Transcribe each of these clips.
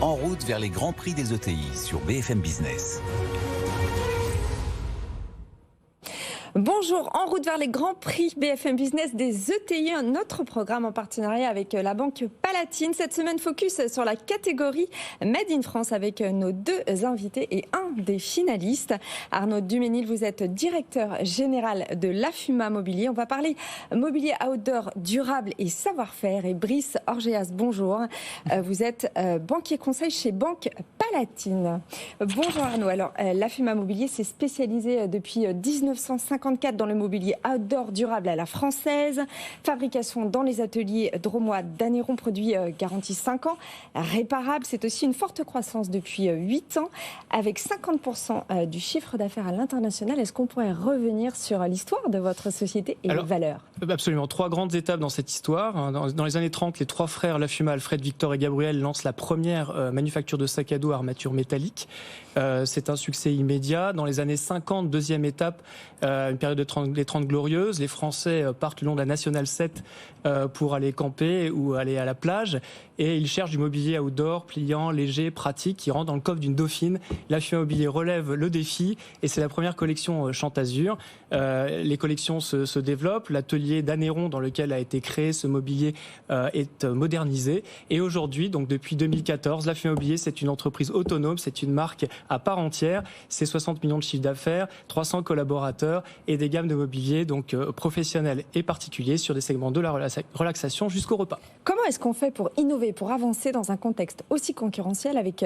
En route vers les grands prix des ETI sur BFM Business. Bonjour, en route vers les grands prix BFM Business des ETI, un autre programme en partenariat avec la Banque Palatine. Cette semaine, focus sur la catégorie Made in France avec nos deux invités et un des finalistes. Arnaud Duménil, vous êtes directeur général de l'AFUMA Mobilier. On va parler mobilier outdoor durable et savoir-faire. Et Brice Orgeas, bonjour. Vous êtes banquier conseil chez Banque Palatine. Bonjour Arnaud. Alors, l'AFUMA Mobilier s'est spécialisé depuis 1954 dans le mobilier outdoor durable à la française. Fabrication dans les ateliers drômois d'Anneyron, produits garantis 5 ans. Réparable, c'est aussi une forte croissance depuis 8 ans, avec 50% du chiffre d'affaires à l'international. Est-ce qu'on pourrait revenir sur l'histoire de votre société et les valeurs ? Absolument. 3 grandes étapes dans cette histoire. Dans les années 30, les 3 frères Lafuma, Alfred, Victor et Gabriel lancent la première manufacture de sacs à dos à armature métallique. C'est un succès immédiat. Dans les années 50, deuxième étape, une période des 30 glorieuses. Les Français partent le long de la Nationale 7 pour aller camper ou aller à la plage. Et ils cherchent du mobilier outdoor, pliant, léger, pratique, qui rentre dans le coffre d'une Dauphine. l'AFUMA Mobilier relève le défi et c'est la première collection Chantazur. Les collections se développent. L'atelier d'Anneyron dans lequel a été créé ce mobilier est modernisé. Et aujourd'hui, donc depuis 2014, l'AFUMA Mobilier, c'est une entreprise autonome, c'est une marque à part entière. C'est 60 millions de chiffre d'affaires, 300 collaborateurs et des gammes de mobilier donc professionnels et particuliers sur des segments de la relaxation jusqu'au repas. Comment est-ce qu'on fait pour innover, pour avancer dans un contexte aussi concurrentiel, avec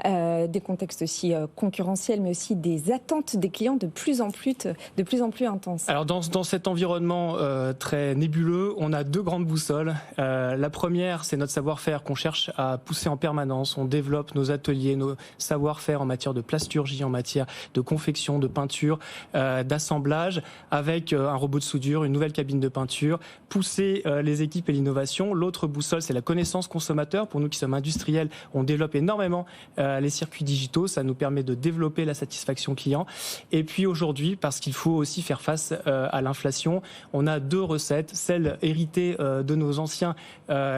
des contextes aussi concurrentiels, mais aussi des attentes des clients de plus en plus intenses? Alors dans cet environnement très nébuleux, on a 2 grandes boussoles. La première, c'est notre savoir-faire qu'on cherche à pousser en permanence. On développe nos ateliers, nos savoir-faire en matière de plasturgie, en matière de confection, de peinture, d'assemblage, avec un robot de soudure, une nouvelle cabine de peinture, pousser les équipes et l'innovation. L'autre boussole, c'est la connaissance consommateur. Pour nous qui sommes industriels, on développe énormément les circuits digitaux. Ça nous permet de développer la satisfaction client. Et puis aujourd'hui, parce qu'il faut aussi faire face à l'inflation, on a 2 recettes. Celle héritée de nos anciens,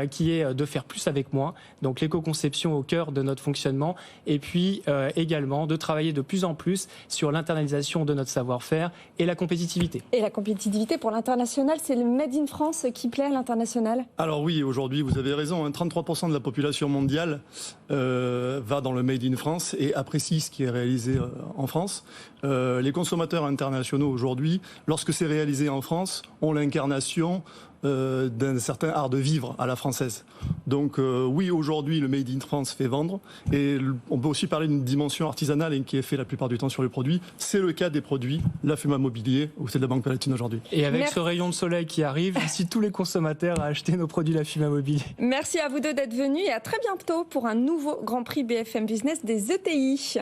qui est de faire plus avec moins. Donc l'éco-conception au cœur de notre fonctionnement. Et puis également de travailler de plus en plus sur l'internalisation de notre savoir-faire et la compétitivité. Et la compétitivité pour l'international, c'est le Made in France qui plaît à l'international ? Alors oui, aujourd'hui, vous avez raison, 33% de la population mondiale va dans le Made in France et apprécie ce qui est réalisé en France. Les consommateurs internationaux aujourd'hui, lorsque c'est réalisé en France, ont l'incarnation d'un certain art de vivre à la française. Donc oui, aujourd'hui, le Made in France fait vendre. Et on peut aussi parler d'une dimension artisanale qui est faite la plupart du temps sur le produit. C'est le cas des produits l'AFUMA Mobilier ou c'est de la Banque Palatine aujourd'hui. Et avec ce rayon de soleil qui arrive, j'incite tous les consommateurs à acheter nos produits l'AFUMA Mobilier. Merci à vous deux d'être venus et à très bientôt pour un nouveau Grand Prix BFM Business des ETI.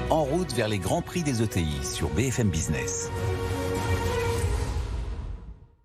En route vers les grands prix des ETI sur BFM Business.